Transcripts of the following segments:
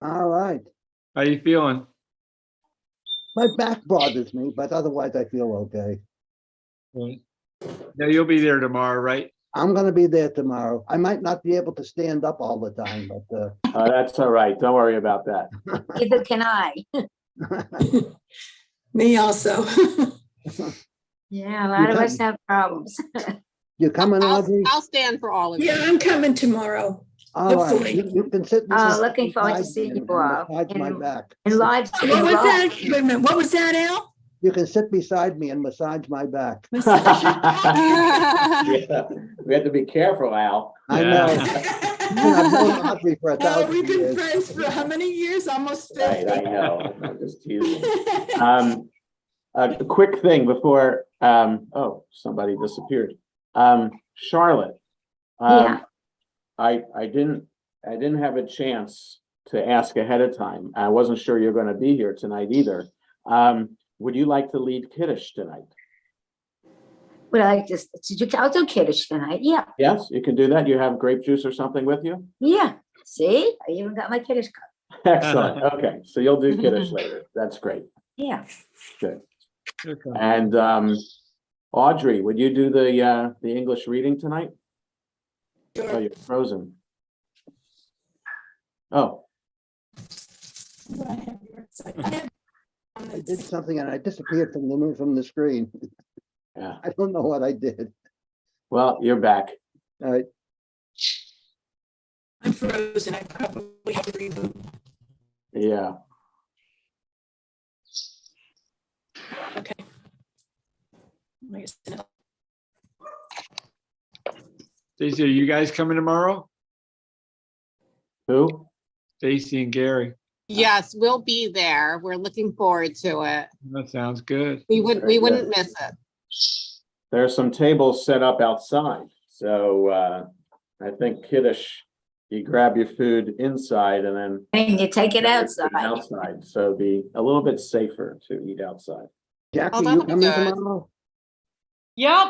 All right. How you feeling? My back bothers me, but otherwise I feel okay. No, you'll be there tomorrow, right? I'm gonna be there tomorrow. I might not be able to stand up all the time, but That's all right. Don't worry about that. Neither can I. Me also. Yeah, a lot of us have problems. you coming, Audrey? I'll stand for all of you. Yeah, I'm coming tomorrow. All right. hopefully. You can sit. Looking forward to seeing you all. Massage my And- back. And live. What was that? Wait a minute. What was that, Al? You can sit beside me and massage my back. Massage your back? Yeah, we have to be careful, Al. I Yeah. know. I've known Audrey for 1,000 We've been years. friends for how many years? Almost Right, 50. I know. I'm just teasing. A quick thing before, somebody disappeared. Charlotte. Yeah. I didn't have a chance to ask ahead of time. I wasn't sure you're going to be here tonight either. Would you like to lead Kiddush tonight? Would I like to, I'll do Kiddush tonight. Yeah. Yes, you can do that. You have grape juice or something with you? Yeah. See, I even got my Kiddush cup. Excellent. Okay, so you'll do Kiddush later. That's great. Yeah. Good. Okay. And Audrey, would you do the English reading tonight? Oh, you're frozen. Oh, I did something and I disappeared from the screen. yeah. I don't know what I did. Well, you're back. All right. I'm frozen. I probably have to reboot. Yeah. Okay. Stacy, are you guys coming tomorrow? Who? Stacy and Gary. Yes, we'll be there. We're looking forward to it. That sounds good. We Very wouldn't good. miss it. There are some tables set up outside. So I think Kiddush, you grab your food inside and then And you take it outside. outside. So it'd be a little bit safer to eat outside. Jackie, Oh, you that'll be coming good. tomorrow? Yep,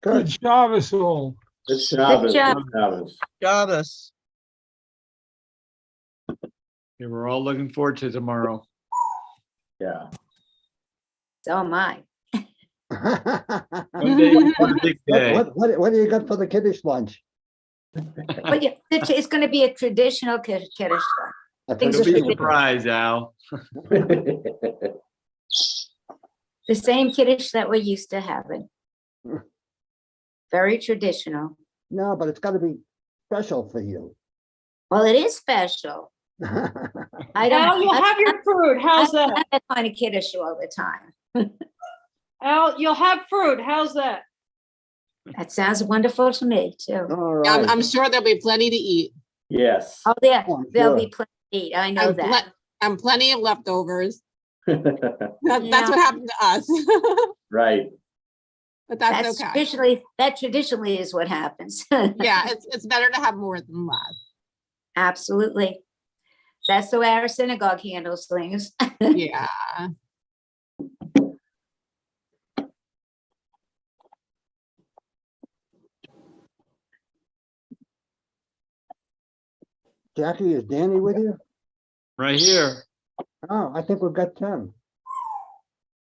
Good. Shabbos all. Good Shabbos. job. Good Shabbos. Got us. Yeah, we're all looking forward to tomorrow. Yeah. So am I. One day before the big day. What do you got for the kiddish lunch? But yeah, it's going to be a traditional Kiddush. A Things It'll be a traditional. surprise, Al. The same Kiddush that we're used to having. Very traditional. No, but it's got to be special for you. Well, it is special. I Al, don't you'll have your fruit. How's I don't that? have that kind of Kiddush all the time. Al, you'll have fruit. How's that? That sounds wonderful to me too. All I'm, right. I'm sure there'll be plenty to eat. Yes. Oh, yeah, Oh, I'm there'll sure. be plenty to eat. I know And that. and plenty of leftovers. Yeah. That's what happened to us. Right. But that's okay. That traditionally is what happens. Yeah, it's better to have more than less. Absolutely. That's the way our synagogue handles things. Yeah. Jackie, is Danny with you? Right here. Oh, I think we've got 10.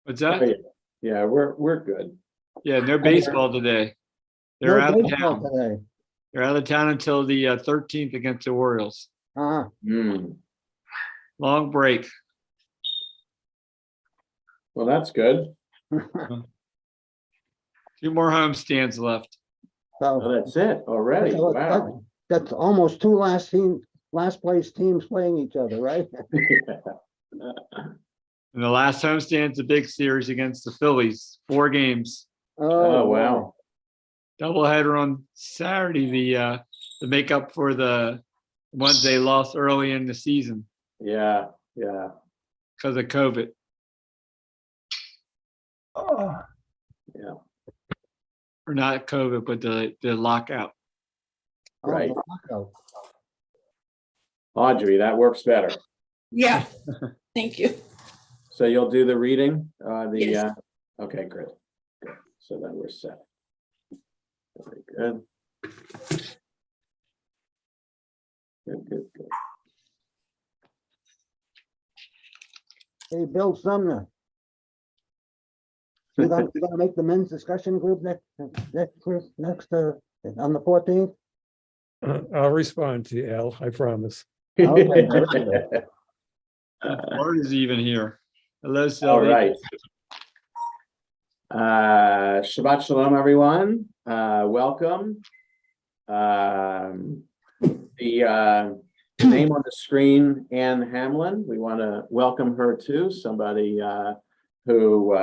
What's Oh, that? yeah, we're good. Yeah, no baseball today. They're No out of baseball town. today. They're out of town until the 13th against the Orioles. Ah, Hmm. Long break. Well, that's good. 2 more homestands left. Oh, so that's it already. that's- Wow. that's almost two last place teams playing each other, right? And the last homestand's a big series against the Phillies. 4 games. Oh, wow. Doubleheader on Saturday, the make up for the ones they lost early in the season Yeah, yeah. because of COVID. Oh, Yeah. Or not COVID, but the lockout. Right. the lockout. Audrey, that works better. Yeah. Thank you. So you'll do the reading, Yes. okay, good. Good. So then we're set. Very good. Good. Hey, Bill Sumner. You're gonna make the men's discussion group next, on the 14th? I'll respond to you, Al, I promise. Okay. Art is even here. Hello, All Sylvia. right. Shabbat Shalom, everyone. Welcome. The name on the screen, Ann Hamlin. We want to welcome her too. Somebody who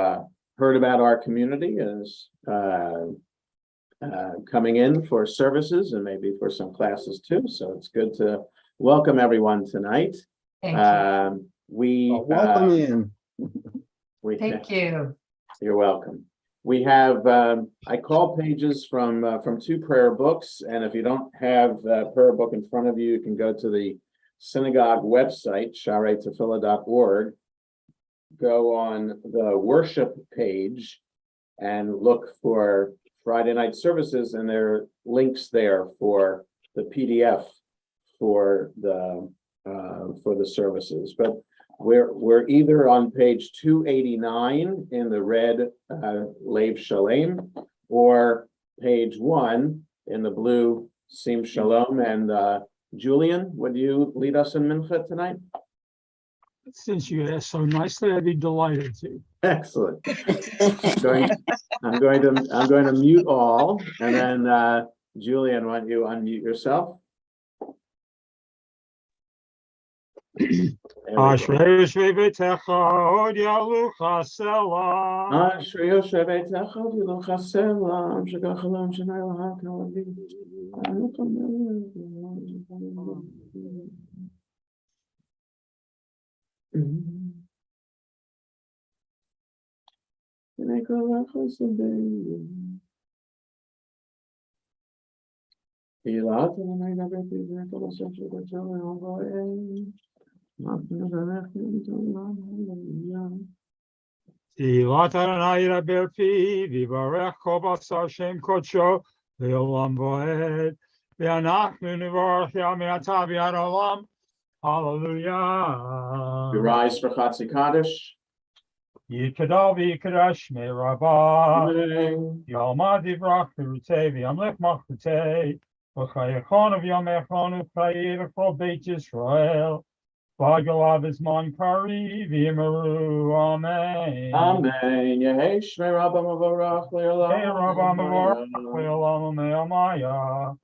heard about our community is coming in for services and maybe for some classes too. So it's good to welcome everyone tonight. Welcome in. Thank you. You're welcome. We have I call pages from two prayer books, and if you don't have a prayer book in front of you, you can go to the synagogue website, sharetefillah.org, go on the worship page and look for Friday night services, and there are links there for the PDF for the services. But we're either on page 289 in the red Lev Shalem, or page 1 in the blue Sim Shalom. And Julian, would you lead us in Mincha tonight? Since you asked so nicely, I'd be delighted to. Excellent. I'm going to mute all, and then Julian, why don't you unmute yourself? Ashrei Yoshvei Beitecha Od Yalucha Selah. Ashrei Yoshvei Beitecha Od Yalucha Selah, Shekach Olam Shenai Lahak Halavi. Tilat Adonai Yidber Pi, V'Yivarech Kol Basar Shem Kodsho, V'Olam Voed, V'Anachnu Nivarech Yam Me'ata V'Ad Olam. Hallelujah. We rise for Chatzi Kaddish. Yikadal v'yikadash me Rabbi. Yalmad yivrach v'rutei v'yamlech machutei. V'chayechon v'yamechon u'chayir v'chol Beit Yisrael. V'agalav izman kari v'yimaru. Amen. Amen. Yehei Shmei Rabba Mavarach Le'olam. Hey Rabbi Mavarach Le'olam Me'amaya.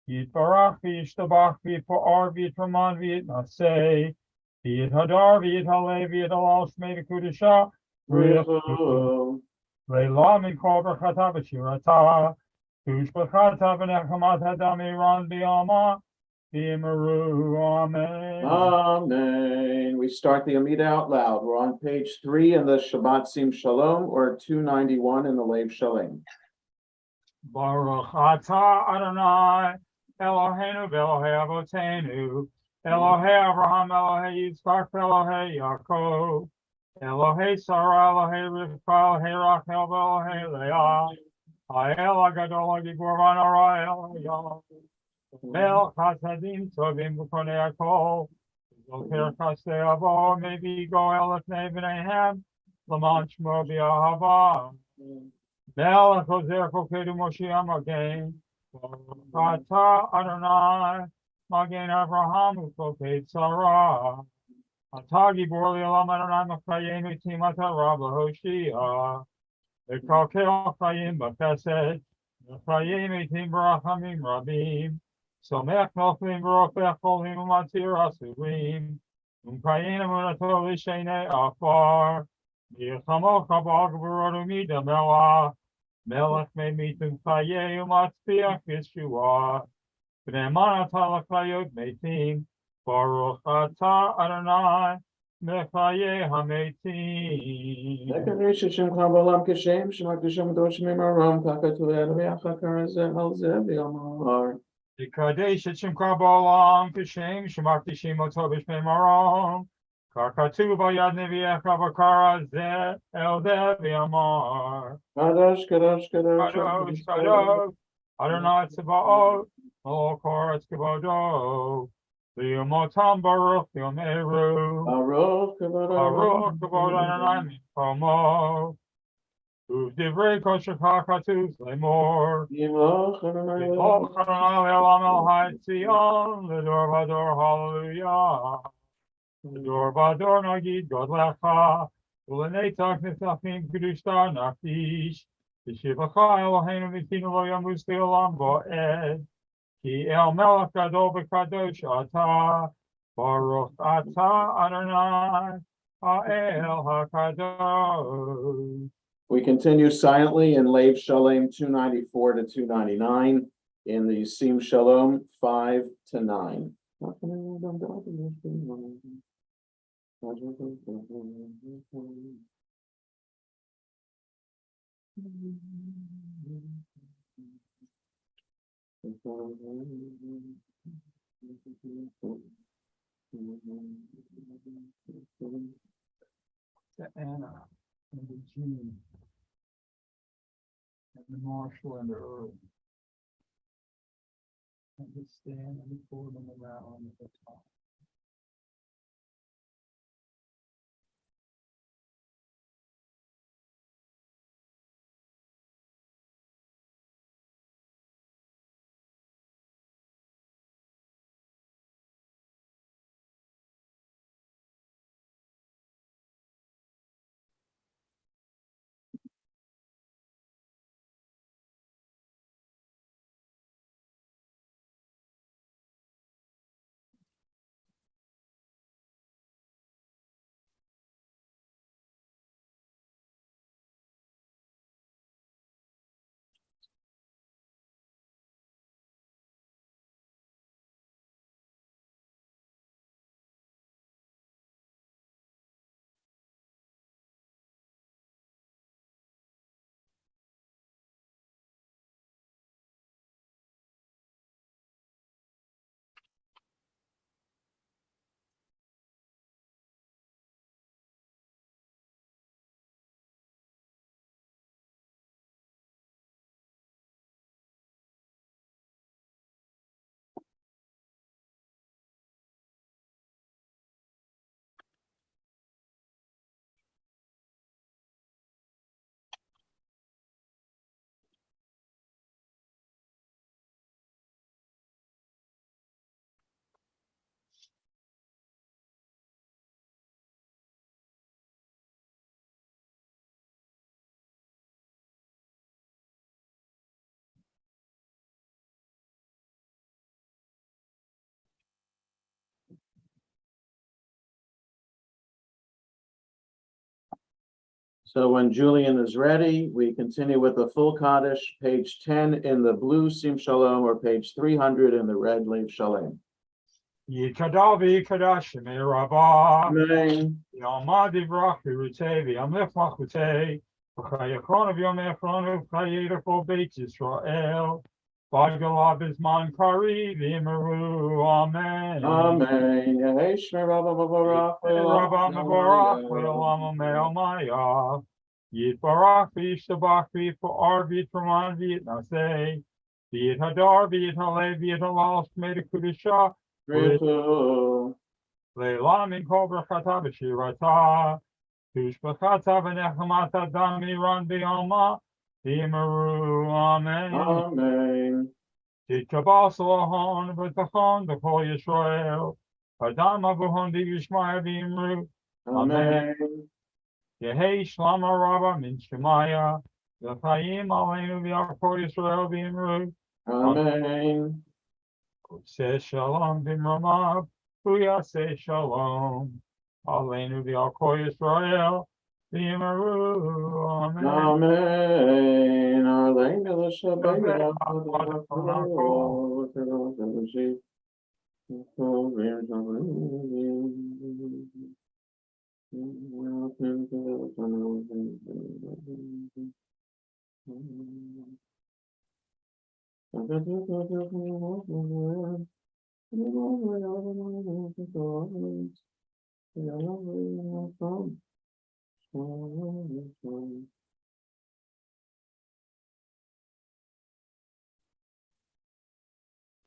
Yitbarach v'yishtabach v'yipoar v'yitraman v'yitnasei. V'yit hadar v'yit halei v'yit halal shmei v'kudusha. Leila min kol berchata v'shirata. Tushbachata v'nechamat hadam iran b'yama. V'yimaru. Amen. Amen. We start the Amida out loud. We're on page 3 in the Shabbat Sim Shalom, or 291 in the Lev Shalem. Baruch atah Adonai Eloheinu v'Elohei Avotenu Elohei Avraham Elohei Yitzchak Elohei Yaakov Elohei Sarah Elohei Rivka Elohei Rachel Elohei Leah Ha'el HaGadol HaGibor VaNorah Elohei Melech HaTzadim Tovim V'Konei HaKol Zocher Chasdei Avo Mevi Goel Lefnei B'neihem L'man Shmo B'Ahava Melech Ozer Kokedu Moshe Amagen Ata Adonai Magen Avraham Ukoked Sarah Ata Gibor Le'olam Adonai Machayim Etim Ata Rabba Hoshia V'Kalkel Chayim B'Chesed Machayim Etim B'Rachamim Rabim Somech Noflim B'Rofech Cholim U'Matir Asurim Umkayim Emunato L'Shenei Afar Yilchamocha B'Agvarot Umida Melach Melech Me'mitum Chayei U'Matzpiach Yeshua V'Ne'eman Ata L'Chayot Meitim Baruch Atah Adonai Mechayei HaMeitim. Dekarish Shemcha B'Olam Keshem Shemak D'Shem D'Osh Mimaram Kakatu Le'ad V'Yachakar Ezeh Al Zeh V'Yamar. V'Kadesh et Shemcha B'Olam Keshem Shemak D'Shem Oto B'Shmei Maram Kakatu V'Yad Nevi'echa V'Kara Zeh El Zeh V'Yamar. Kadosh, Kadosh, Kadosh. Kadosh, Kadosh, Adonai Tzebaot, Malach Haaretz Kevodo. Liumotam Baruch Yomeru. Baruch Baruch Kavod Adonai Mikomo. Uvdivrei kosher hakatus lemor. Yimloch V'chol Adonai le'olam el ha'etzion. L'dor v'dor hallelujah. L'dor v'dor nagid God lecha. U'lenetzach nitzachim kedushta naftish. V'shivcha Eloheinu v'tinu lo yamus le'olam bo'ed. Ki el melech gadol v'kadosh ata. Baruch ata Adonai ha'el hakadosh. We continue silently in Lev Shalom 294 to 299, in the Sim Shalom 5 to 9. To Anna and the Jean and the Marshall and the Earl. And the stand and the four them around at the top. So when Julian is ready, we continue with the full Kaddish, page 10 in the blue Sim Shalom, or page 300 in the red Lev Shalom. Yikadavi Kadashim Rabba. Amen. Yamad Ivrach Virute, Yamlech Machute, Chayachron of Yom Echron of Chayedafo Beit Yisrael. Vagala Bisman Kari, Vimaru, Amen. Amen. Yehesh Rabba Mavorach Rabba Mavorach, Ve'olam Me'omaya. Yitbarach, V'yishtabach, V'yitbar, V'yitраman, V'yitnaseh. V'yit Hadar, V'yit Haleh, V'yit Halal, Shmei Kudusha. Ritu. Le'lam Min Kol Brachata V'shirata. Tushbachata V'nechamata Dami Ran B'yoma. Vimaru, Amen. Amen. Titkabas Lahon V'tachon V'kol Yisrael. Adam Avuhon V'yishmaya V'imru. Amen. Yehei Shlama Rabba Min Shemaya. V'chaim Aleinu V'yakol Yisrael V'imru. Amen. Say Shalom V'mramav. Uyaseh Shalom. Aleinu V'yakol Yisrael V'imru. Amen. Amen. Aleinu l'shabbat.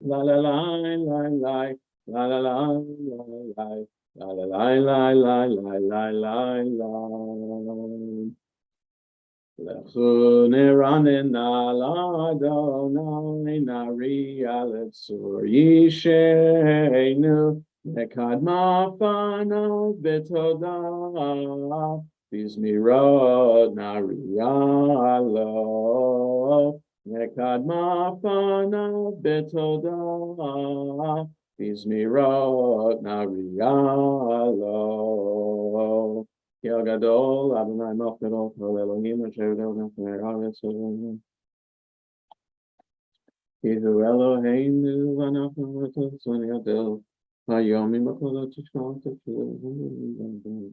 La la la la la la la la la la la la la la la la la. Lechu neranen al Adonai nari aletzur yisheinu nekad mafanav betodah bizmirot nari alo nekad mafanav betodah bizmirot nari alo. Kel gadol, Adonai Malchadol, Kol Elohim, Asher Elohim, Haaretz Elohim. Kihu Eloheinu, V'anachnu V'totzon Yadel, Hayomim Akolot Tishkol Tefillah.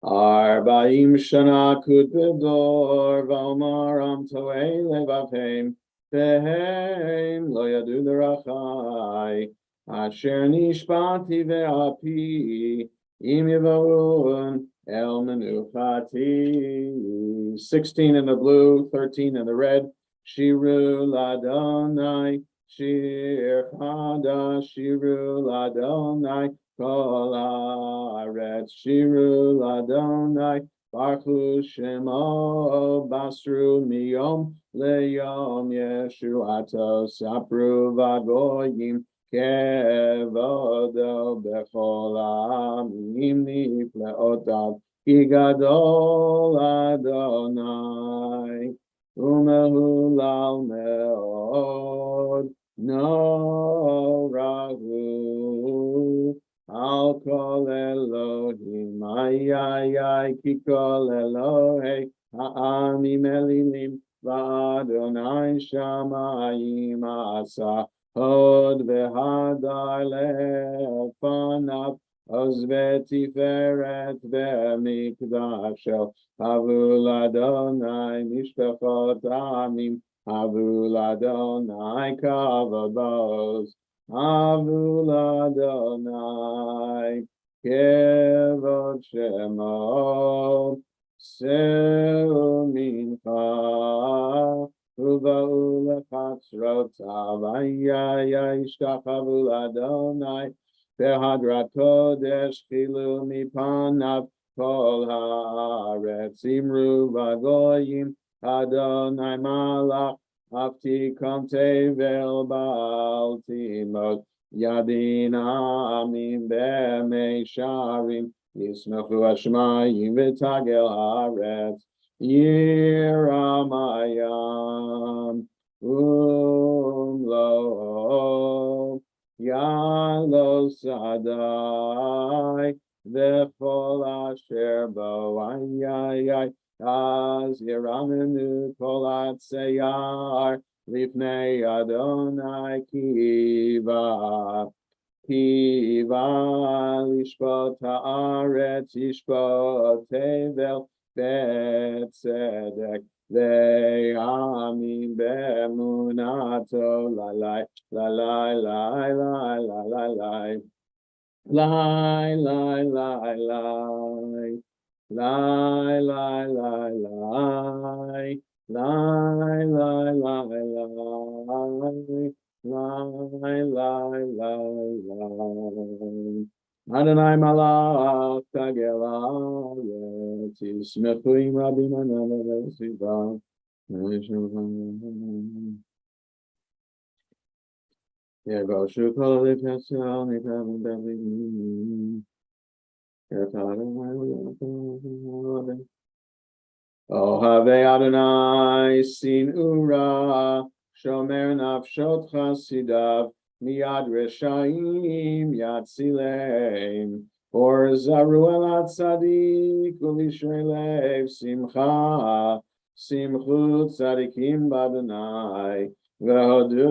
Arba'im Shana Kud Bedor, V'omar Am Toei Levavheim, Vehem Lo Yadu Derachai, Asher Nishpati Ve'api, Im Yivavun El Menuchati. 16 in the blue, 13 in the red. Shiru Ladonai, Shir Chadash, Shiru Ladonai, Kol Haaretz, Shiru Ladonai, Baruch Shemo, Basru Miyom Leyom Yeshuato, Sapru Vagoyim, Kevodo bechol ha'amim nifleotav ki gadol Adonai umehulal meod norahu al kol Elohim ay ki kol Elohei ha'amim elilim va'Adonai shamayim asa Hod v'hadar lefanav, oz v'tiferet v'mikdasho, havul Adonai mishpachot amim, havul Adonai kavod ba'oz, havul Adonai kevod shemo, seu mincha. Uva'u lechatzrotav, ayay ishtachavu Adonai, behadrat kodesh chilu mipanav, kol haaretz imru v'goyim, Adonai malach, aftikom tevel ba'al timot, yadin amim be'mei sharim, yismachu hashmayim v'tagel haaretz, Yiramayam Umlo Yalo Sadai V'chol Asher Bo Ayayay Az Yiramenu Kol Atzeyar Lifnei Adonai Kiva Lishpot Haaretz Yishpot Tevel Betzedek ve'amim be'emunato lalai lalai lalai lalai lalai lalai lalai lalai lalai lalai lalai Adonai malach tagel haaretz yismechu im rabim anava v'esiva yegoshu kol lefyasel nitavim belim Ohavei Adonai sin ura shomer nafshot chasidav Miyad reshaim yatzileim or zaru el atzadik ulishrei lev simcha simchu tzadikim b'Adonai v'hodu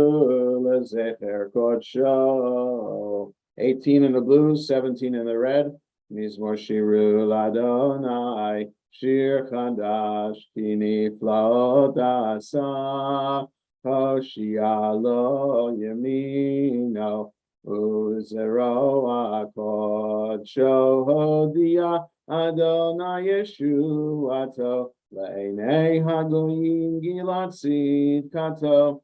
lezecher kodsho. 18 in the blue, 17 in the red. Mizmor shiru l'Adonai shir chadash ki niflaot asa. Hoshialo Yamino Uzero Akodsho Hodia Adonai Yeshuato Le'nei Hagoyim Gilat Sid Kato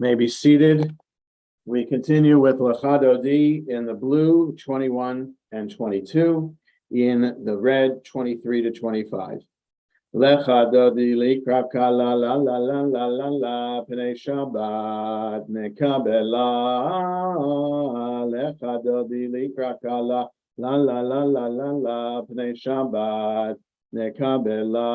may be seated. We continue with Lecha Dodi in the blue, 21 and 22, in the red, 23 to 25. Lecha Dodi likra kala la la la la la la pnei Shabbat nekabela. Lecha Dodi likra kala la la la la la la pnei Shabbat nekabela.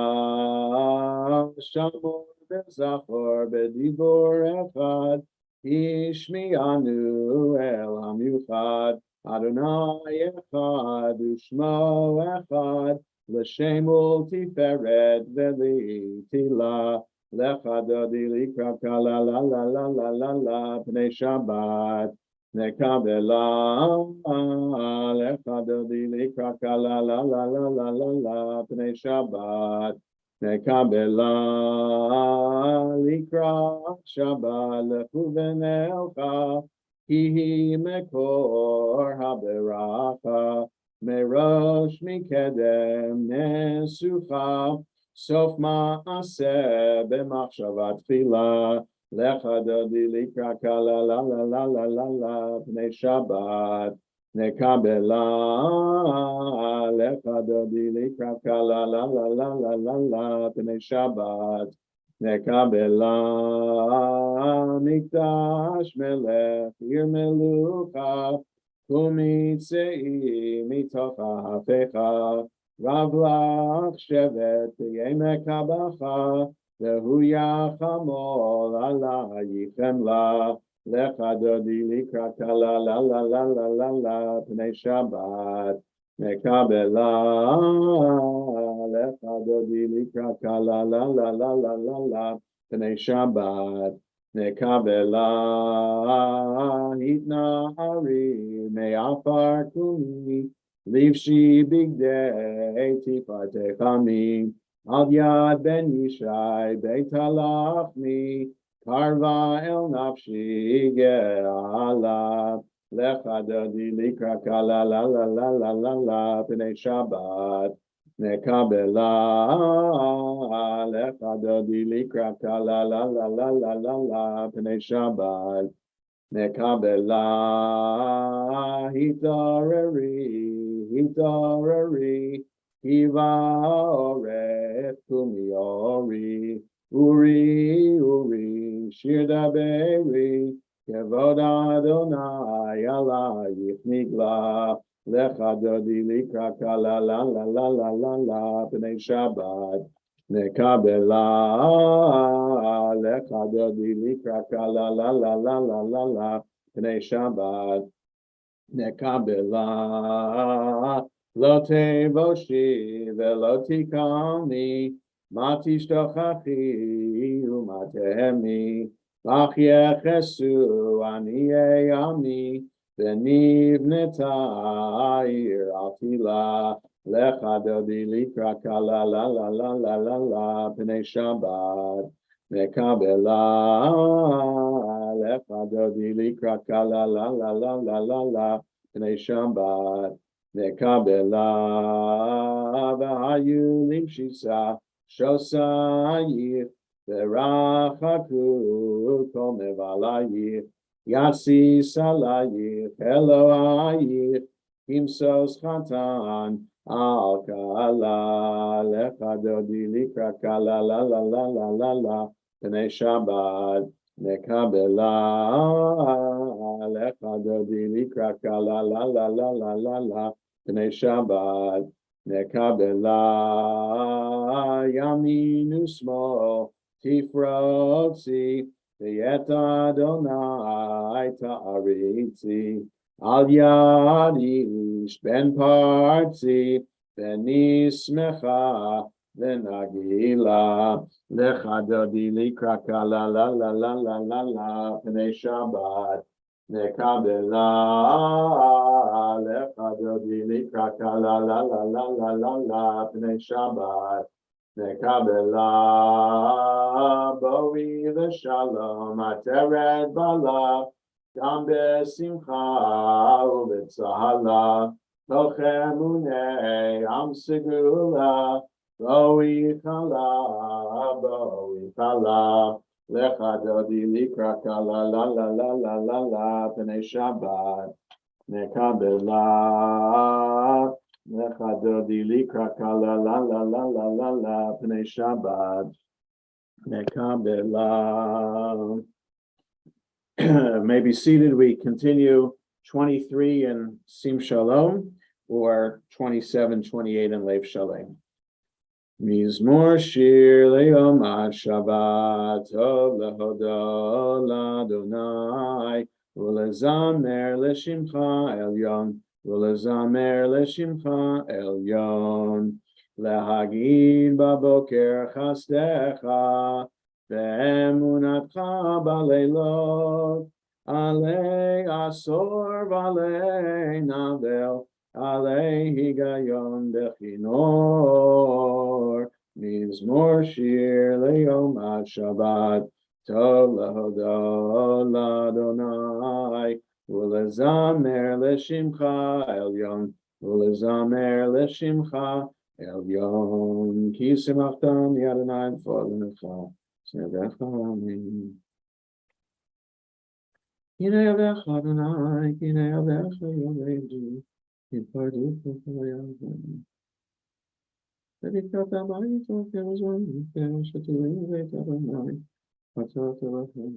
Shamor bezachor bedibor echad. Ishmianu el hamiuchad, Adonai echad, ushmo echad, l'shem tiferet veli tila, lecha dodi likra kala la la la la la la pnei Shabbat nekabela. Lecha dodi likra kala la la la la la la pnei Shabbat nekabela. Likra Shabbat lechuven elcha, hihi mekor haberacha, merosh mikedem nesucha, sof ma'aseh b'machshavat tefila, lecha dodi likra kala la la la la la la pnei Shabbat nekabela. Lecha dodi likra kala la la la la la la pnei Shabbat nekabela. Mikdash melech ir melucha, kumitzei mitocha hafecha, ravlach shevet yemek habacha, vehu yachamol alayichem la. Lecha dodi likra kala la la la la la la pnei Shabbat nekabela. Lecha dodi likra kala la la la la la la pnei Shabbat nekabela. Hitna hari me'afar kumi, livshi bigdei tifarte chami, al yad ben yishai beit halachmi, karva el nafshi ge'ala. Lecha dodi likra kala la la la la la la pnei Shabbat nekabela. Lecha dodi likra kala la la la la la la pnei Shabbat nekabela. Hitareri, hitareri, hiva orech kumiori, uri, uri, shir daberi, kevod Adonai alayich nigla. Lecha dodi likra kala la la la la la la pnei Shabbat nekabela. Lecha dodi likra kala la la la la la la pnei Shabbat nekabela. Lo tevoshi velo tikami, ma tishtochachi umatehemi, ach yechesu aniyei ami, v'nivneta ir altila. Lecha dodi likra kala la la la la la la pnei Shabbat nekabela. Lecha dodi likra kala la la la la la la pnei Shabbat nekabela. V'hayu limshisa shosayich, v'rachaku kol mevalayich, yasi salayich Elohayich, kimsos chatan al kala. Lecha dodi likra kala la la la la la la pnei Shabbat nekabela. Lecha dodi likra kala la la la la la la pnei Shabbat nekabela. Yaminu smol tifrotzi, v'yet Adonai ta'aritzi, al yad ish ben partzi, v'nismecha v'nagila. Lecha dodi likra kala la la la la la la pnei Shabbat nekabela. Lecha dodi likra kala la la la la la la pnei Shabbat nekabela. Boi v'shalom ateret bala, gam besimcha u'b'tzahala, tochem unei am segula, boi chala Lecha dodi likra la la la la la la la p'nei Shabbat nekabela. Lecha dodi likra la la la la la la p'nei Shabbat nekabela. May be seated. We continue 23 in Sim Shalom or 27, 28 in Lev Shalem. Mizmor shir le'yom ad Shabbat tov lehoda l'Adonai ulezamer l'shimcha elyon ulezamer l'shimcha elyon lehagid baboker chasdecha ve'emunatcha baleilot alei asor v'alei navel alei higayon bechinor mizmor shir le'yom ad Shabbat tov lehoda l'Adonai ulezamer l'shimcha elyon ulezamer l'shimcha elyon ki simachtan yadonai v'olecha sedecha amen. Kine avecha Adonai, kine avecha yoredu, yipardu k'choyavim. V'dikat habayit v'kezon, v'shetulim v'et Adonai, v'tzot v'chem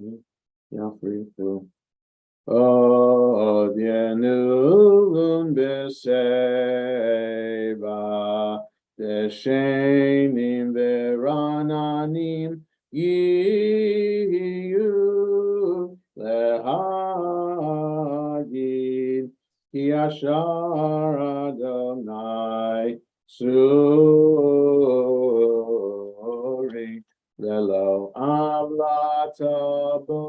yafritu. Od yenulun b'seiva, deshenim v'rananim yiyu. Lehagid ki ashar Adonai suri lelo avlatabo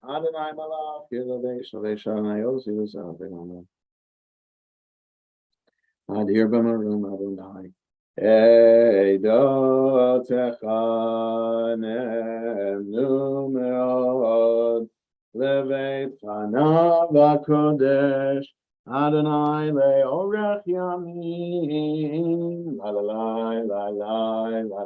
Adonai malach yilavesh Adonai ozi v'zavim adir b'marum Adonai eidotecha nemnu me'od Leveit Chanav HaKodesh Adonai le'orech yamin La la la la la la la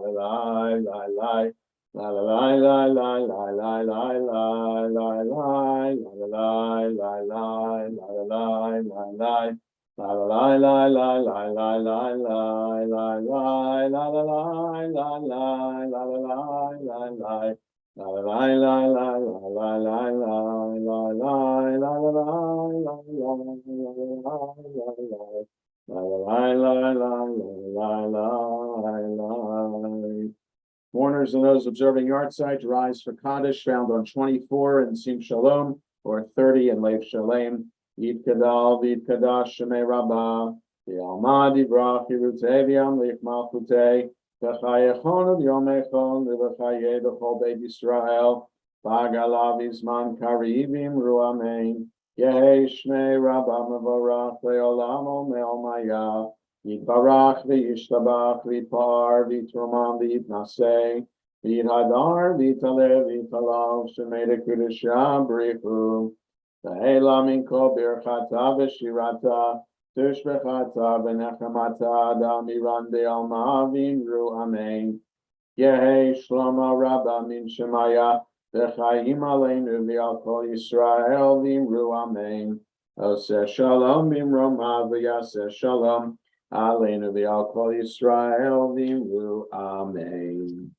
la la La la la la la la la la la la la La la la la la la la la La la la la la la la la la la la La la la la la la la la La la la la la la la la la la la la Mourners and those observing yahrzeit rise for Kaddish, found on 24 in Sim Shalom or 30 in Lev Shalem. Yid Kadal, Vid Kadash, Shemei Rabba, the Almighty Brach, Yerutei, V'yamlich Malchutei, V'chayechon of Yomechon, V'chaye b'chol Beit Yisrael, V'agalav Izman Karivim Ruamein, Yehi Shmei Rabba Mevorach, Le'olam Ome'ol Maya, Yitbarach V'yishtabach, V'yitpar, V'yitromam, V'yitnaseh, V'yithadar, V'yitaleh, V'yitalav, Shemei Dekudeshah Brichu, V'hela Minko Birchata V'shirata, Tushbechata V'nechamata Damiran De'alma V'imru Amen. Yehi Shlomo Rabba Min Shemaya V'chayim Aleinu V'al Kol Yisrael V'imru Amen. Oseh Shalom B'imroma V'yaseh Shalom Aleinu V'al Kol Yisrael V'imru Amen.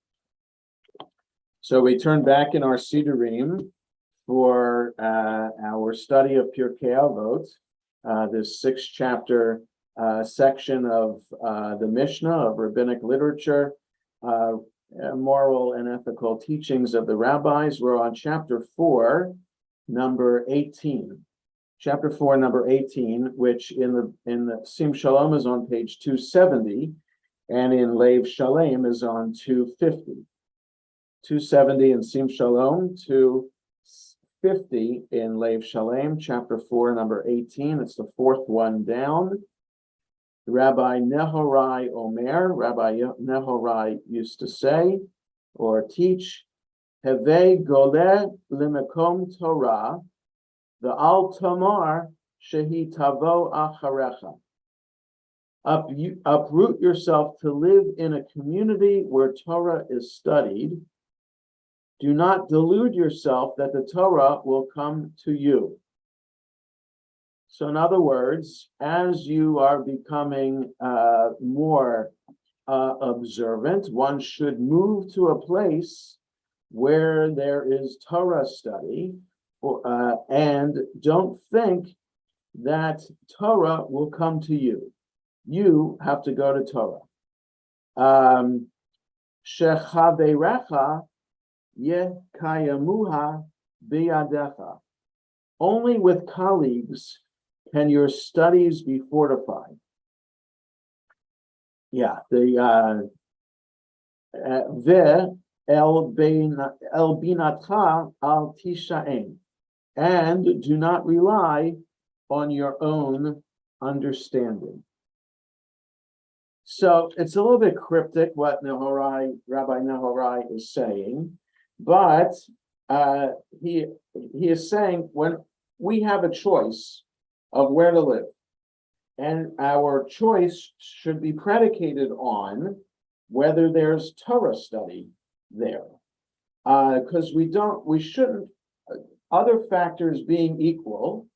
So we turn back in our Sidurim for our study of Pirkei Avot, this 6th chapter section of the Mishnah of rabbinic literature, moral and ethical teachings of the rabbis. We're on chapter 4, number 18. Chapter 4, number 18, which in the Sim Shalom is on page 270, and in Lev Shalem is on 250. 270 in Sim Shalom, 250 in Lev Shalem, chapter 4, number 18. It's the 4th one down. Rabbi Nehorai Omer, Rabbi Nehorai used to say or teach, Hevei goleh limekom Torah, the al tamar shehi tavo acharecha. Uproot yourself to live in a community where Torah is studied. Do not delude yourself that the Torah will come to you. So in other words, as you are becoming more observant, one should move to a place where there is Torah study, and don't think that Torah will come to you. You have to go to Torah. Shechaverecha yekayamuha biyadecha. Only with colleagues can your studies be fortified. Yeah, the el binatcha al tisha'en, and do not rely on your own understanding. So it's a little bit cryptic what Rabbi Nehorai is saying, but he is saying when we have a choice of where to live, and our choice should be predicated on whether there's Torah study there, because we shouldn't. Other factors being equal,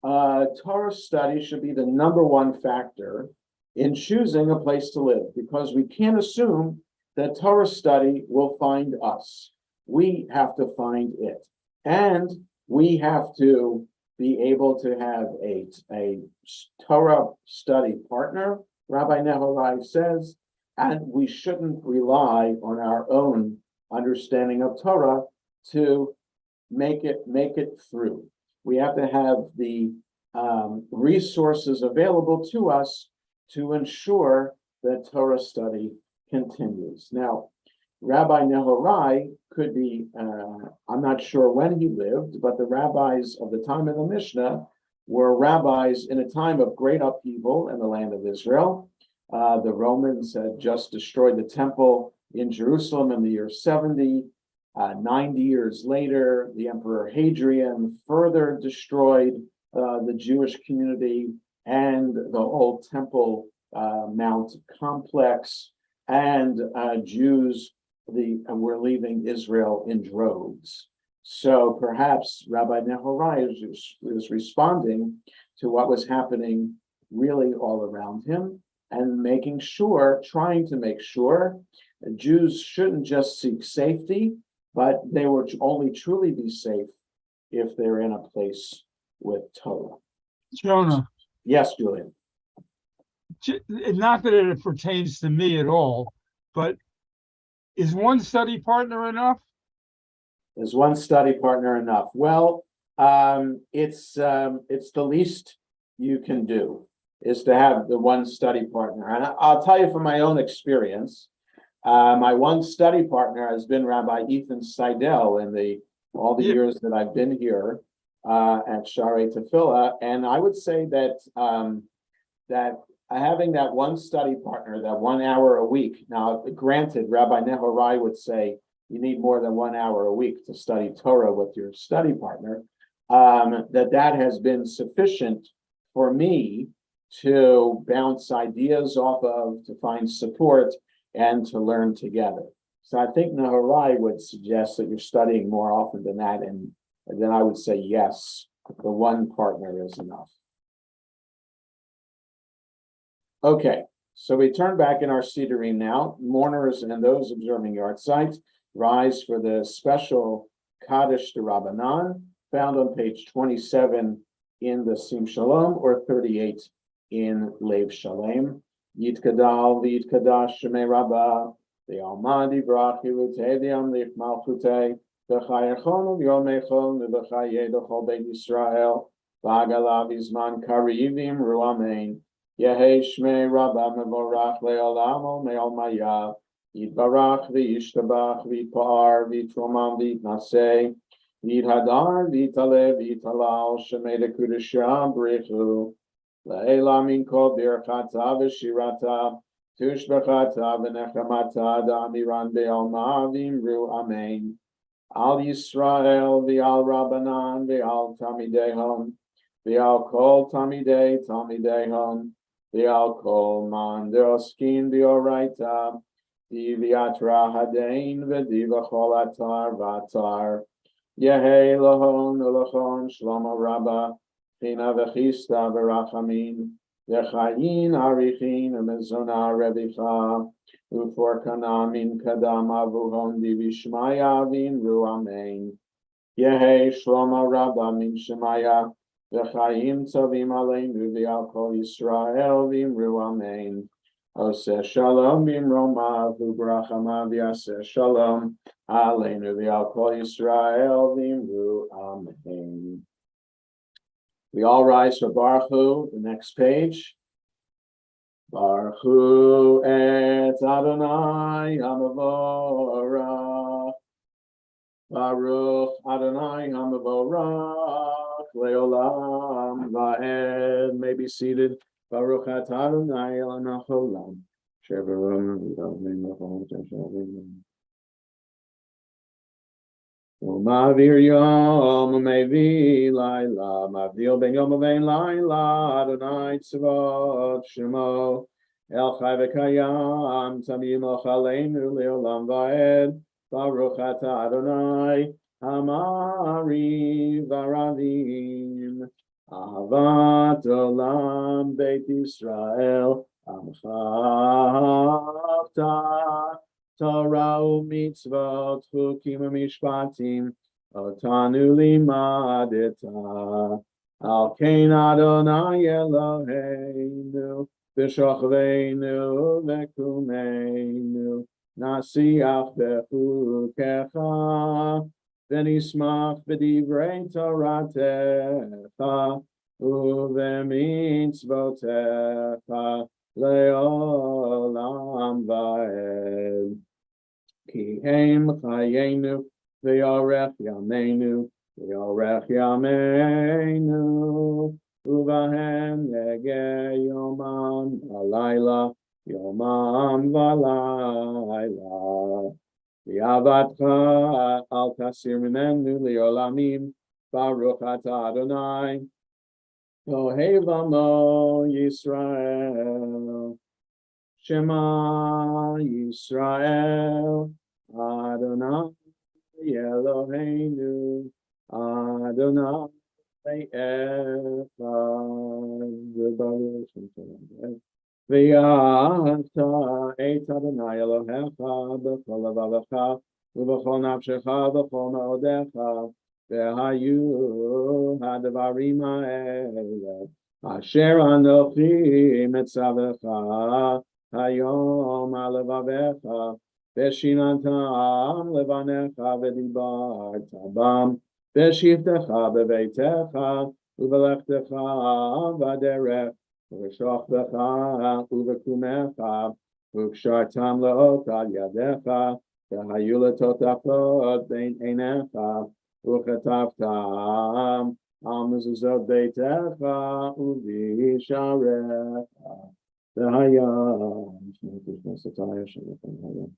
Torah study should be the number one factor in choosing a place to live, because we can't assume that Torah study will find us. We have to find it, and we have to be able to have a Torah study partner, Rabbi Nehorai says, and we shouldn't rely on our own understanding of Torah to make it through. We have to have the resources available to us to ensure that Torah study continues. Now, Rabbi Nehorai could be, I'm not sure when he lived, but the rabbis of the time of the Mishnah were rabbis in a time of great upheaval in the land of Israel. The Romans had just destroyed the temple in Jerusalem in the year 70. 90 years later, the Emperor Hadrian further destroyed the Jewish community and the whole Temple Mount complex, and Jews were leaving Israel in droves. So perhaps Rabbi Nehorai is responding to what was happening really all around him, and trying to make sure that Jews shouldn't just seek safety, but they will only truly be safe if they're in a place with Torah. Jonah, Yes, Julian. not that it pertains to me at all, but is one study partner enough? Is one study partner enough? Well, it's the least you can do, is to have the one study partner. And I'll tell you from my own experience, my one study partner has been Rabbi Ethan Seidel in all the years that I've been here at Sharei Tefillah, and I would say that having that one study partner, that 1 hour a week. Now, granted, Rabbi Nehorai would say you need more than 1 hour a week to study Torah with your study partner. That has been sufficient for me to bounce ideas off of, to find support, and to learn together. So I think Nehorai would suggest that you're studying more often than that, and then I would say yes, the one partner is enough. Okay, so we turn back in our Sidurim now. Mourners and those observing yard sites rise for the special Kaddish de Rabbanan, found on page 27 in the Sim Shalom, or 38 in Lev Shalem. Yitkadal v'yitkadash shemei Rabbah, v'yalmad yivrach yilutei lich malchutei, v'chayechon v'yomechon v'chayeh d'chol beit Yisrael, v'agalav izman karivim ru amen. Yehei shmei Rabbah mevorach le'olam me'ol mayav, yitbarach v'yishtabach v'yitpa'ar v'yitromam v'yitnaseh, v'yithadar v'yitaleh v'yitalal shemei dekudashah b'richu, La'ela min kol birchata v'shirata, tushbachata v'nechamata da'amiran be'alma v'imru amen. Al Yisrael v'al Rabbanan v'al Tamidehon, v'al kol Tamidehon, v'al kol man de'oskin v'oraita, Diviatra Hadain Vediva Cholatar Vatar Yehe Lohon Ulohon Shlomo Rabba China Vechista Verachamin Yechayin Arichin Mezona Revicha Ufor Kanamin Kadama Vuhon Divishmaya Vin Ruamein Yehe Shlomo Rabba Min Shemaya V'chaim tovim aleinu v'al kol Yisrael v'imru amen. Oseh shalom b'mroma v'brachama v'yaseh shalom aleinu v'al kol Yisrael v'imru amen. We all rise for Baruch Hu, the next page. Baruch Hu et Adonai HaMavorach. Baruch Adonai HaMavorach. Leolam va'ed, may be seated. Baruch atah Adonai Eloheinu haolam. Shevarim v'davim l'chol teshavim. U'ma'avir yom u'mevi laila. Ma'avdil ben yom u'ben laila. Adonai tzvot shemo. El chai v'kayam. Tamim ochaleinu leolam va'ed. Baruch atah Adonai Amari Varavim Ahavat Olam Beit Yisrael Amchavta Torah u'mitzvot chukim u'mishpatim Otanu limadeta Al kein Adonai Eloheinu B'shochveinu v'kumeinu Nasiach bechukecha V'nismach b'divrei Toratecha u'v'mitzvotecha le'olam va'ed. Ki heim chayenu v'yorech yameinu u'vahem negeh yomam v'layla Yomam v'layla. V'avatcha al tasir mimenu li'olamim. Baruch atah Adonai. Ohev amo Yisrael. Shema Yisrael. Adonai Eloheinu. Adonai Echad. V'yahata et Adonai Elohecha b'chol levavecha u'b'chol nafshecha v'chol ma'odecha v'hayu hadvarim ha'ele asher anochi metzavecha hayom ha'levavecha v'shinantam levanecha v'dibarta bam v'shivtecha b'veitecha u'v'lechtecha v'derech V'shochtecha u'v'kumecha u'kshartam le'ot al yadecha v'hayu letotachot bein einecha u'chetavtam al mezuzot beitecha u'visharecha v'hayam Shmei Krishna Sataya Shalom Hayam.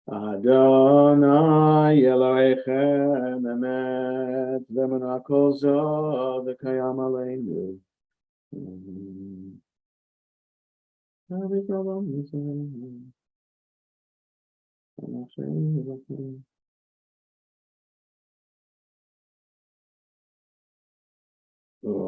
Adonai Elohechem emet v'emuna kol zov v'kayam aleinu.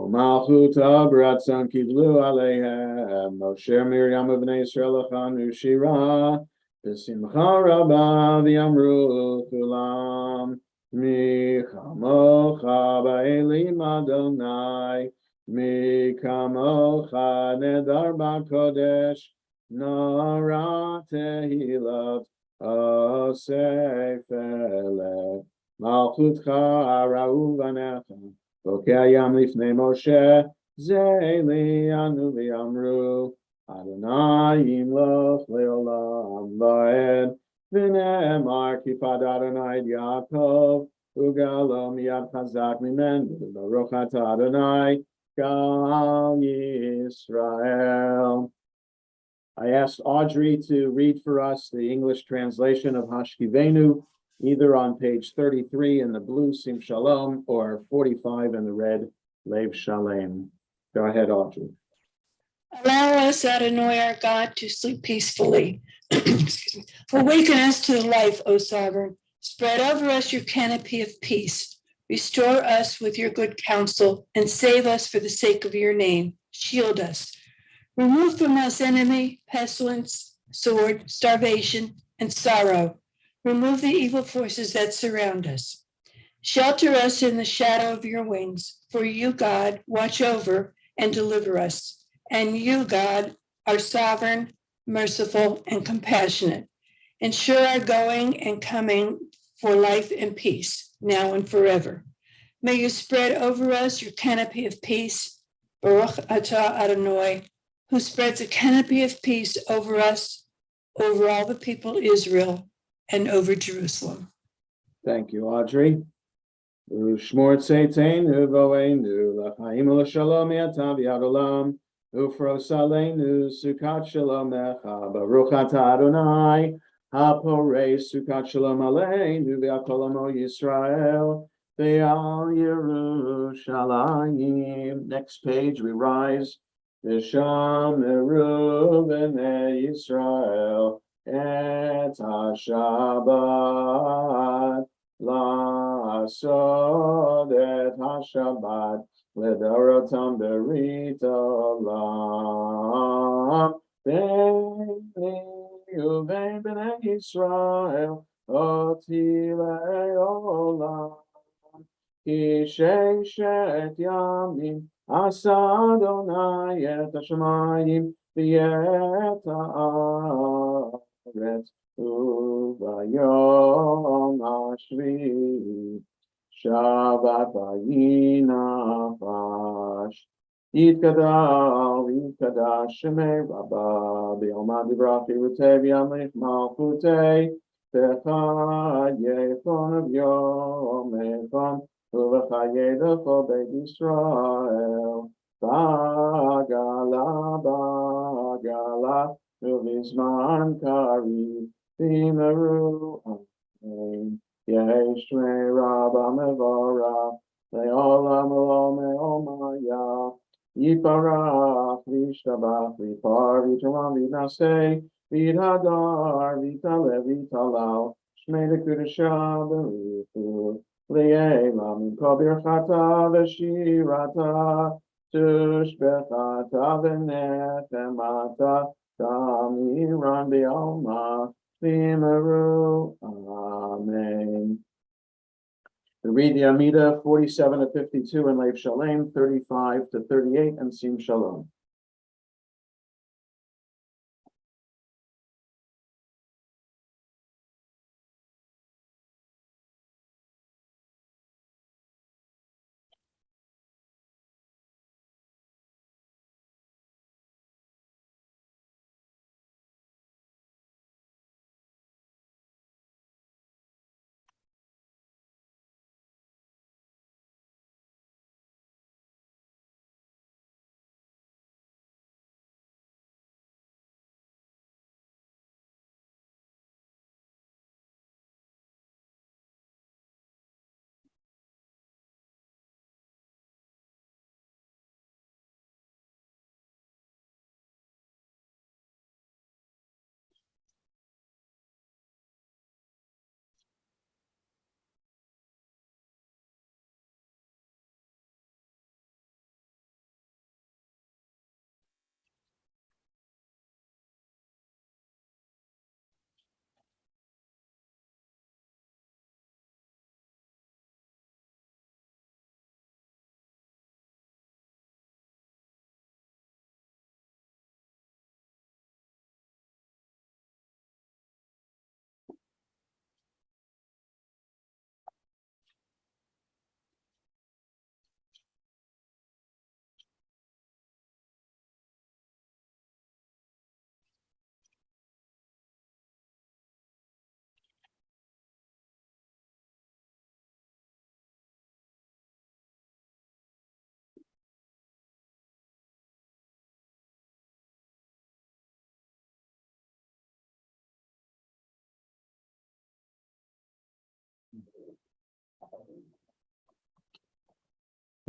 Malchuta b'ratzon kidlu aleihem Moshe Miriam v'nei Yisrael lechanu shira B'simcha rabba v'yamru kulam Mi chamocha ba'elim Adonai Mi kamocha nedar ba'kodesh Nora tehilot osef elef Malchutcha ra'u v'necha Bokeh yam lifnei Moshe Ze li'anu v'yamru Adonai yimloch leolam vaed. V'ne'emar kipad Adonai Yaakov. Ugalo miyad chazak mimenu. Baruch atah Adonai Gal Yisrael. I asked Audrey to read for us the English translation of Hashkivenu, either on page 33 in the blue Sim Shalom or 45 in the red Lev Shalem. Go ahead, Audrey. Allow us, Adonai, our God, to sleep peacefully. Excuse me. Awaken us to life, O Sovereign. Spread over us your canopy of peace. Restore us with your good counsel and save us for the sake of your name. Shield us. Remove from us enemy, pestilence, sword, starvation, and sorrow. Remove the evil forces that surround us. Shelter us in the shadow of your wings, for you, God, watch over and deliver us. And you, God, are sovereign, merciful, and compassionate. Ensure our going and coming for life and peace, now and forever. May you spread over us your canopy of peace. Baruch atah Adonai, who spreads a canopy of peace over us, over all the people of Israel, and over Jerusalem. Thank you, Audrey. Ushmor tzeiteinu vo'enu l'chaim u'l'shalom yatav yad olam ufros aleinu sukat shalom echa baruch atah Adonai haporei sukat shalom aleinu v'akol amo Yisrael ve'al Yerushalayim. Next page we rise. V'shameru b'nei Yisrael et ha-Shabbat La'asod et ha-Shabbat L'dorotam berit olam Beini uvein b'nei Yisrael Oti le'olam Ki sheishet yamim Asa Adonai et ha-shamayim V'et ha'aretz Ubayom hashvi Shabbat vayinafash Yitkadash Shemei Rabba B'yomad Dibrachi Rutev Yamlich Malchutei B'chayefon of Yom Echon Uv'chayedachol Beit Yisrael Bagala Uvizman Kari Timeru Amen Yeshmei Rabba Mevora Le'olam Me'omaya Yiparach V'ishtabach V'par V'turam V'naseh V'hadar V'talev V'talal Shmei L'kudashah B'richu Layman Kabir Chata Veshirata Tushbechata Venechemata Tamiran Be'alma Vimeru Amen. We read the Amida 47 to 52 and Lev Shalem 35 to 38 and Sim Shalom.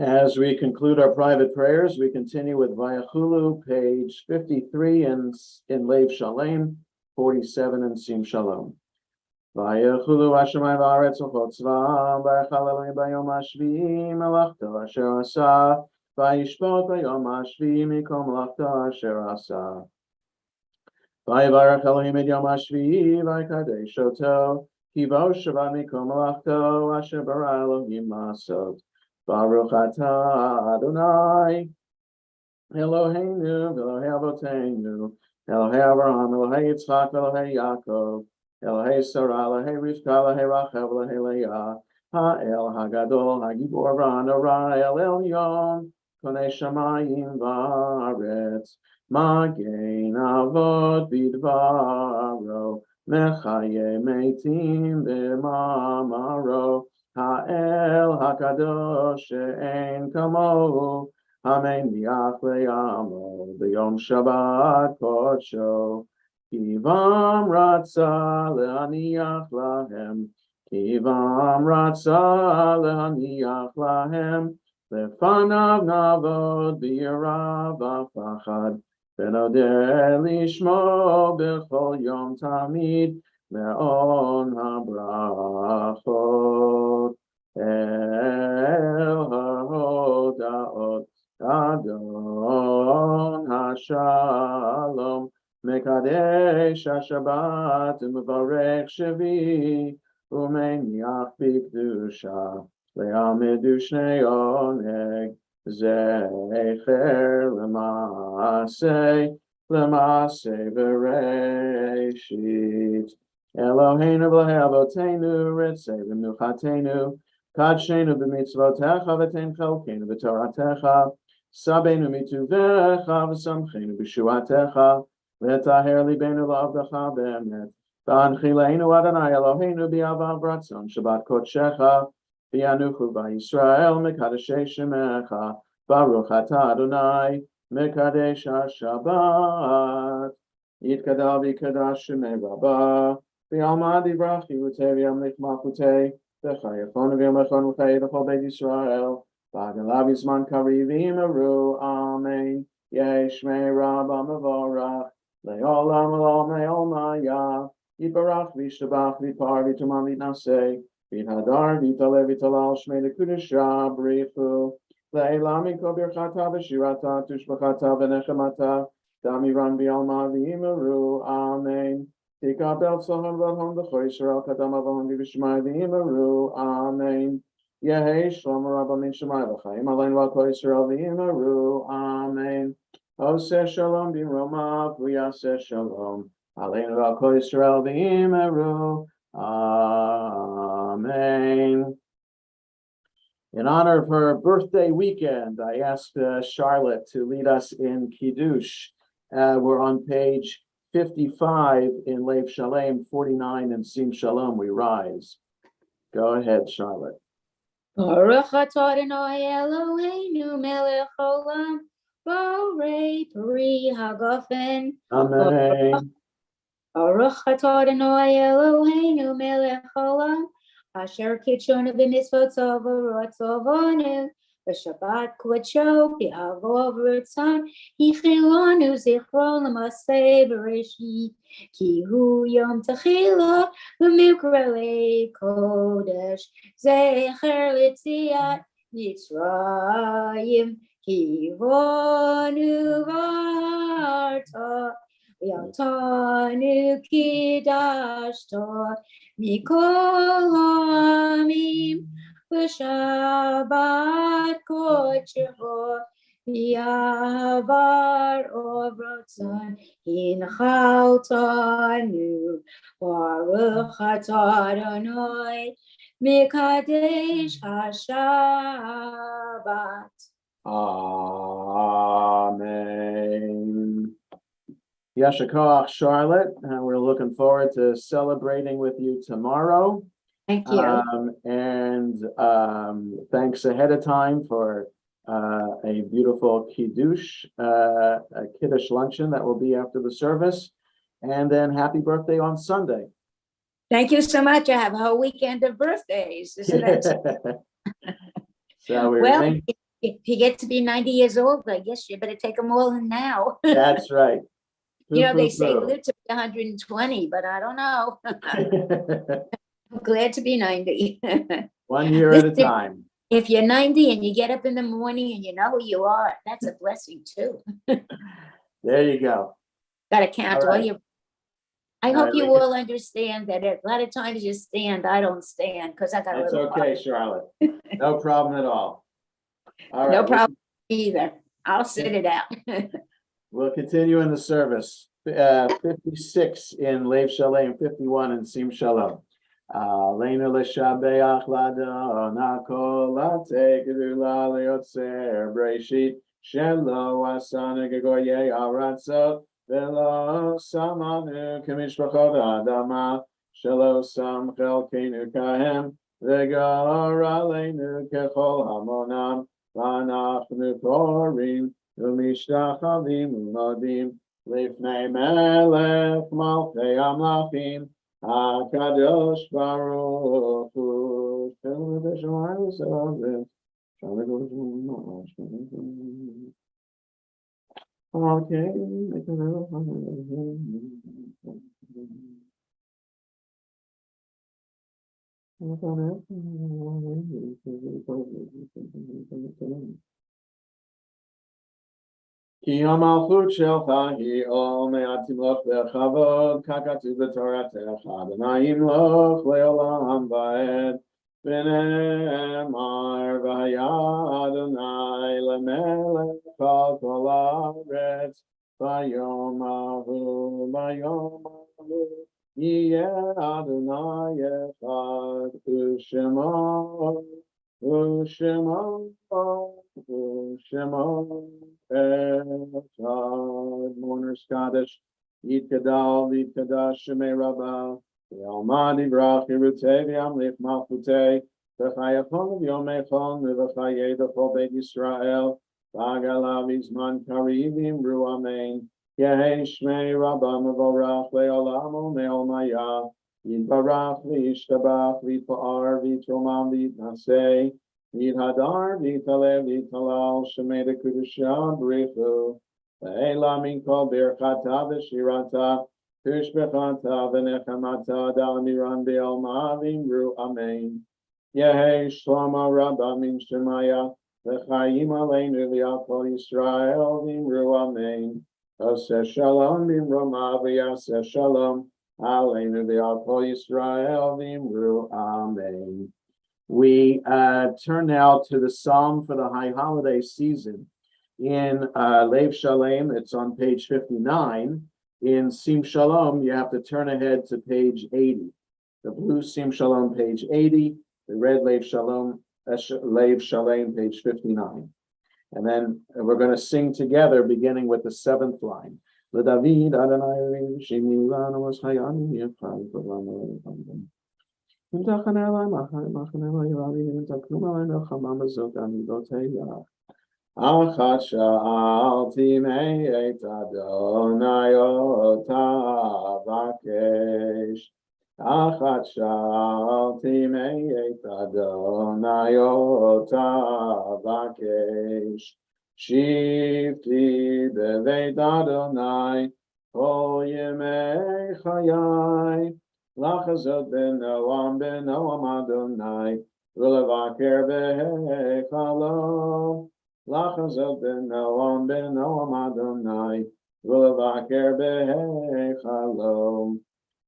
As we conclude our private prayers, we continue with Vayachulu, page 53 in Lev Shalem, 47 in Sim Shalom. Vayachulu Hashemayim v'aretz v'chol tzva'am, v'yachal Elohim b'yom hashvi'i melachto asher asa, v'yishpot b'yom hashvi'i mikol melachto asher asa. V'yivarech Elohim et yom hashvi'i v'yikadesh oto, ki bo shava mikol melachto asher bara Elohim ma'asot. Baruch atah Adonai Eloheinu v'Elohei Avoteinu Elohei Avraham Elohei Yitzchak Elohei Yaakov Elohei Sarah Elohei Rivka Elohei Rachel Elohei Leah Ha'el Hagadol Hagibor V'Hanora El Elyon Konei Shamayim V'Aretz Magen Avot Bidvaro Mechaye Meitim B'Mamaro Ha'el HaKadosh she'en kamohu Hameniach le'amo B'yom Shabbat kodsho Kivam ratza le'aniach lahem Kivam ratza le'aniach lahem Lefanav navod b'yira v'pachad V'nodeh lishmo b'chol yom tamid Me'on habrachot El ha'oda'ot Adon ha'shalom Mekadesh ha'shabbat U'mevarech shevi U'meniach b'kedusha Le'amedu shnei oneg Zecher l'maseh Bereshit Eloheinu v'Elohei Avoteinu, Ritzei v'Menuchatenu, Kadshenu b'mitzvotecha v'ten chelkenu v'toratecha, Sabeinu mituvecha v'samchenu b'shuatecha, v'taher libenu l'avdecha be'emet, v'anchileinu Adonai Eloheinu b'avav ratzon Shabbat kodshecha, v'yanuchu v'Yisrael mekadeshei shemecha, Baruch atah Adonai mekadesh ha'Shabbat, Yitkadal v'Yikadash shemei Rabba, V'yalmad yibrachi v'tei v'yamlich malchutei v'chayefon v'yamechon v'chayei v'chol beit Yisrael v'agalav yizman kari v'imeru amen yesh mei Rabba mevorach le'olam me'olmaya yibarach v'yishtabach v'yipar v'yituman v'yitnaseh v'yithadar v'yitale v'yitalal shmei l'kudusha b'richu le'elam mikol birchata v'shirata tushbachata v'nechemata damiran v'yalmad v'imeru amen. Tikabel Soham Vahom the Choisrael Kadama Vahom Vishmai Vimaru Amen. Yehei Shlomo Rabba Min Shemai V'chaim Alein V'Choisrael Vimaru Amen. Oseh Shalom B'Roma V'Yaseh Shalom Alein V'Choisrael Vimaru Amen. In honor of her birthday weekend, I asked Charlotte to lead us in Kiddush. We're on page 55 in Lev Shalem, 49 in Sim Shalom, we rise. Go ahead, Charlotte. Baruch atah Adonai Eloheinu melech haolam borei peri hagafen. Amen. Baruch atah Adonai Eloheinu melech haolam asher kitshonu b'mitzvotav v'ratzavonu v'shabbat kodsho b'avo v'ratzon yichilonu zichro l'maseh bereshit ki hu yom techila v'mikra kodesh zecher l'tziat Yitzrayim ki vonu v'arta v'yamtanu kidashta mikol hamim v'shabbat kodsho v'yavar ovrotzon hinchaltanu baruch atah Adonai mekadesh hashabbat. Amen. Yasher koach, Charlotte. We're looking forward to celebrating with you tomorrow. Thank you. Thanks ahead of time for a beautiful kiddush, a kiddush luncheon that will be after the service. And then happy birthday on Sunday. Thank you so much. I have a whole weekend of birthdays, isn't it? So we Well, remain If you get to be 90 years old, I guess you better take them all in now. That's right. You know, they say True. live to be 120, but I don't know. I'm glad to be 90. 1 year at a Listen, time. If you're 90 and you get up in the morning and you know who you are, that's a blessing too. There you go. Gotta count All all right. your. I All hope right, you we can- all understand that a lot of times you stand, I don't stand because I got a That's little. okay, Charlotte. No problem at all. All right. No we- problem either. I'll sit it out. We'll continue in the service. 56 in Lev Shalem, 51 in Sim Shalom. Leinu l'shabeach lado nakol late gedula leotzer breshit shelo asana gegoye aratzot velo samanu kemishpachot adama shelo sam chelkenu kahem v'gara leinu kechol hamonam v'anachnu korim u'mishtachavim u'modim lifnei melech malchei amlachim HaKadosh Baruch Hu. Okay. Ki hamalchut shelcha hi ol me'atim loch bechavod kakatu b'toratecha Adonayim loch le'olam va'ed v'ne'emar v'haya Adonai le'melech al kol haaretz v'yom ahu yeh Adonai echad u'shemo Echad, mourners Kaddish, Yitgadal, Yitgadash, Shemei Rabbi, Almadi Brach, Yerutei, Amlich Malchutei, V'chayachon, Yomechon, V'chayei, V'chol Beit Yisrael, V'agalav, Izman, Karivim, Ru Amen, Yehei Shmei Rabbi, Mevorach, Le'olam, Me'ol Maya, Yitbarach, V'yishtabach, V'yitpa'ar, V'yitromam, V'yitnasei, V'yithadar, V'yitalev, V'yitalal, Shemei Dekudusha, B'richu, V'elam Minkol Birchata, V'shirata, Tishbechata, V'nechamata, Da'amiran B'yalma, V'imru, Amen. Yehei Shlomo Rabba Min Shemaya, V'chayim Aleinu V'yakol Yisrael, V'imru, Amen. Oseh Shalom, V'imroma, V'yaseh Shalom, Aleinu V'yakol Yisrael, V'imru, Amen. We turn now to the Psalm for the High Holiday season. In Lev Shalem, it's on page 59. In Sim Shalom, you have to turn ahead to page 80. The blue Sim Shalom, page 80. The red Lev Shalom, page 59. And then we're going to sing together, beginning with the 7th line. David Adonai Shimi Lanu was Hayani Yefai. Achat sha'alti me'et Adonai ota vakesh. Achat sha'alti me'et Adonai ota vakesh. Shivti beveit Adonai kol yemei chayai. Lachazot b'noam Adonai v'levaker b'hechalo. Lachazot b'noam Adonai v'levaker b'hechalo.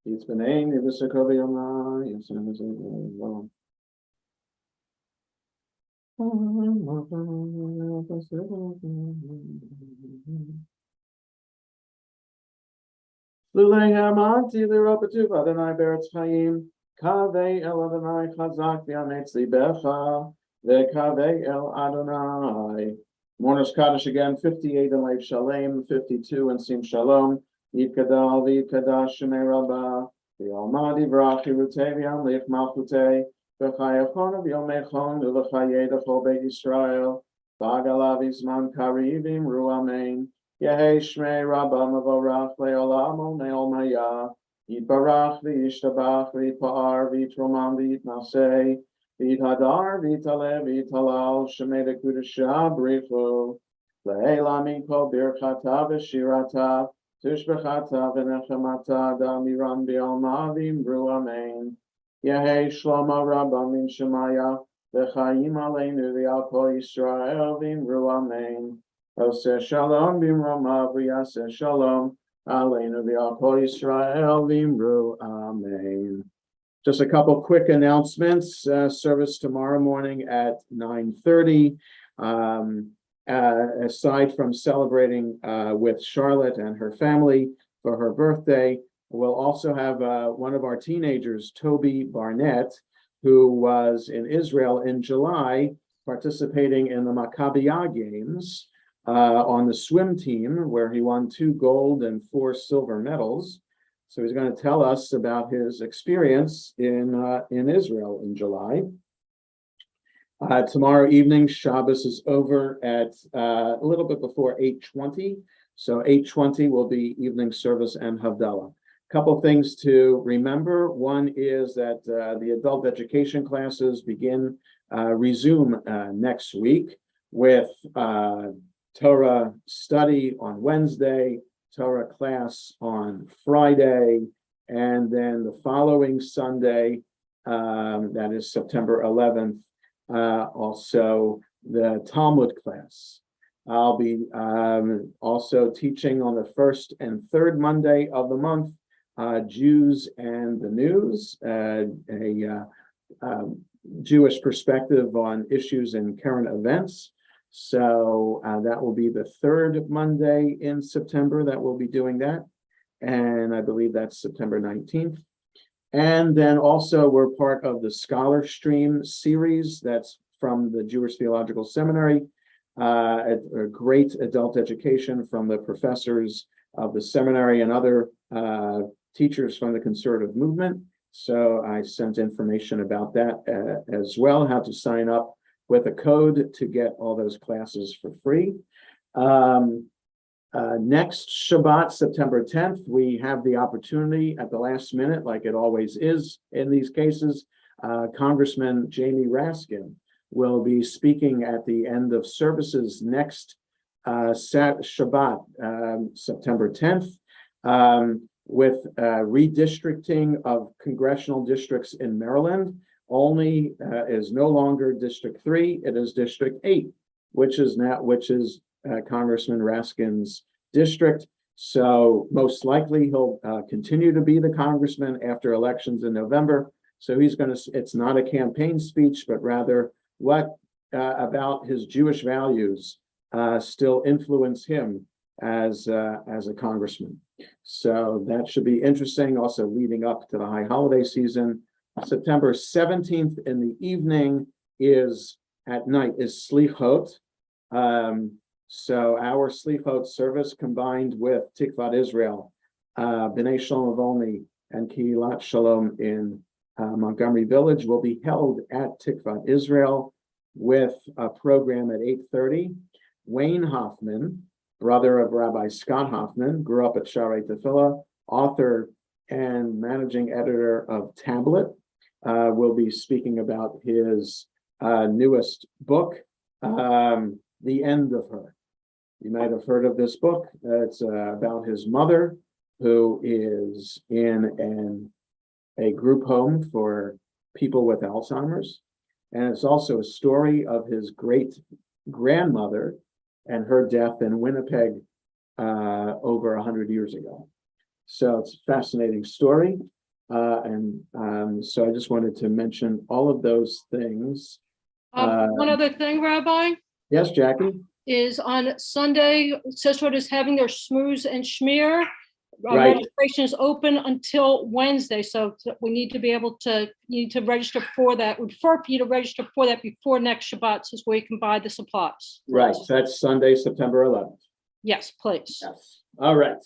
It's been aimed in the Sekovi Yomai. It's in the Sekovi Lulei Hamanti Liropatu Adonai Beretz Chaim Kavei El Adonai Chazak V'Ametz Libecha Ve'Kavei El Adonai. Mourners Kaddish again, 58 in Lev Shalem, 52 in Sim Shalom. Yitkadal V'Yitkadash Shemei Rabba V'Almadi Brach Yerutei V'Amlich Malchutei V'Chayachon V'Yomechon V'Chayei D'Chol Beit Yisrael V'Agalav Izman Karivim Ru Amen. Yehei Shmei Rabba Mevorach Le'olam Me'ol Maya Yitbarach V'yishtabach V'yitpa'ar V'yitromam V'yitnasei V'tadar v'tale v'talal shemeda kudasha brifu. Le'ela mikol birchata v'shirata. Tushbechata v'nechamata damiram b'alma v'imru amen. Yehei shlomo rabba min shemaya. V'chaim aleinu v'al kol Yisrael v'imru amen. Oseh shalom b'mroma v'yaseh shalom. Aleinu v'al kol Yisrael v'imru amen. Just a couple quick announcements. Service tomorrow morning at 9:30. Aside from celebrating with Charlotte and her family for her birthday, we'll also have one of our teenagers, Toby Barnett, who was in Israel in July, participating in the Maccabiah Games on the swim team, where he won 2 gold and 4 silver medals. So he's going to tell us about his experience in Israel in July. Tomorrow evening, Shabbos is over at a little bit before 8:20. So 8:20 will be evening service and Havdalah. Couple things to remember. One is that the adult education classes resume next week with Torah study on Wednesday, Torah class on Friday, and then the following Sunday, that is September 11th, also the Talmud class. I'll be also teaching on the first and third Monday of the month, Jews and the News, a Jewish perspective on issues and current events. So that will be the third Monday in September that we'll be doing that. And I believe that's September 19th. And then also we're part of the Scholar Stream series that's from the Jewish Theological Seminary, a great adult education from the professors of the seminary and other teachers from the conservative movement. So I sent information about that as well, how to sign up with a code to get all those classes for free. Next Shabbat, September 10th, we have the opportunity at the last minute, like it always is in these cases. Congressman Jamie Raskin will be speaking at the end of services next Shabbat, September 10th, with redistricting of congressional districts in Maryland. Only is no longer District 3, it is District 8, which is Congressman Raskin's district. So most likely he'll continue to be the congressman after elections in November. So it's not a campaign speech, but rather what about his Jewish values still influence him as a congressman. So that should be interesting, also leading up to the high holiday season. September 17th in the evening at night is Slichot. So our Slichot service combined with Tikvat Israel, B'nai Shalom of Olney, and Kehilat Shalom in Montgomery Village will be held at Tikvat Israel with a program at 8:30. Wayne Hoffman, brother of Rabbi Scott Hoffman, grew up at Sharei Tefillah, author and managing editor of Tablet, will be speaking about his newest book, The End of Her. You might have heard of this book. It's about his mother, who is in a group home for people with Alzheimer's. And it's also a story of his great grandmother and her death in Winnipeg over 100 years ago. So it's a fascinating story. So I just wanted to mention all of those things. One other thing, Rabbi, Yes, Jackie? is on Sunday, Sisrod is having their schmooze and schmear. Right. Registration is open until Wednesday, so we need to register for that. We'd prefer for you to register for that before next Shabbat, so we can buy the supplies. Right, so that's Sunday, September 11th. Yes, please. Yes. All right.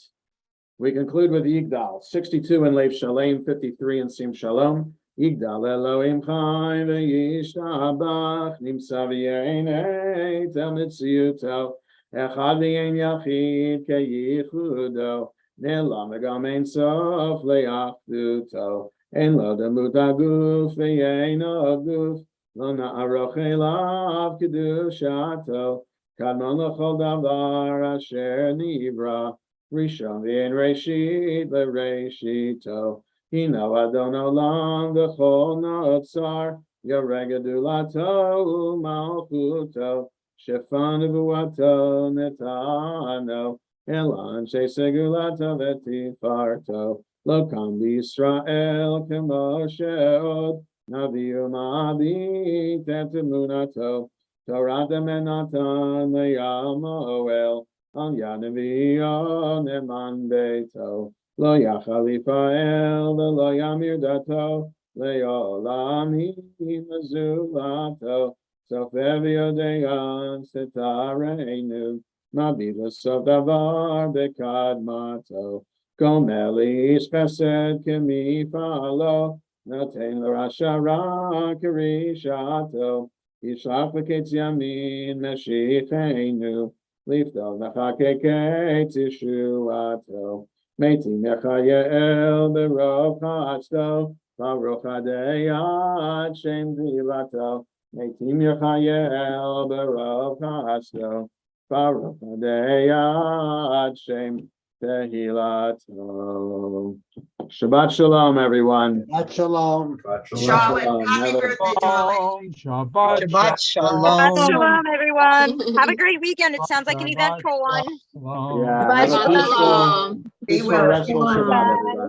We conclude with Yigdal, 62 in Lev Shalem, 53 in Sim Shalom. Yigdal Elohim Chai v'yishtabach nimsa v'yeinei tel mitziyuto echad v'yein yachid keyichudo ne'lam v'gam ein sof le'achduto ein lo demut haguf v'yein haguf Lo na'aroch elav kedushato, kadmon l'chol davar asher nivra, rishon v'en reshit l'reshito, hino adon olam v'chol notzar, Yaregadulato Malchuto, Shefan Vuato Netano, Elan Shesegulato Vetifarto, Lokam Israel Kemosheod, Naviu Mabi Tetemunato, Torah Menatan Leyamoel, Al Yanavio Neman Beto, Lo Yachalifael, Lo Yamir Dato, Leolami Mazulato, Sofevio Deon Sitarenu, Mabila Sodavar Bekadmato, Gomeli Spesed Kimi Falo, Notain Rashara Kirishato, Ishlafakets Yamin Meshifenu, Lifto Nachakeke Tishuato, Meti Mechael Berov Hasto, Baruch Adayat Shem Zilato, Meitim Yechayel Baruch Hasto, Baruch Adayat Shem Tehilato. Shabbat Shalom, everyone. Shabbat shalom. Shalom. Happy Have a- birthday, Charlie. Shabbat Shabbat Shabbat shalom. shalom, everyone. Have a great weekend. It sounds like an eventful one. Yeah, Shabbat have a peaceful, shalom. peaceful, restful Shabbat, everybody.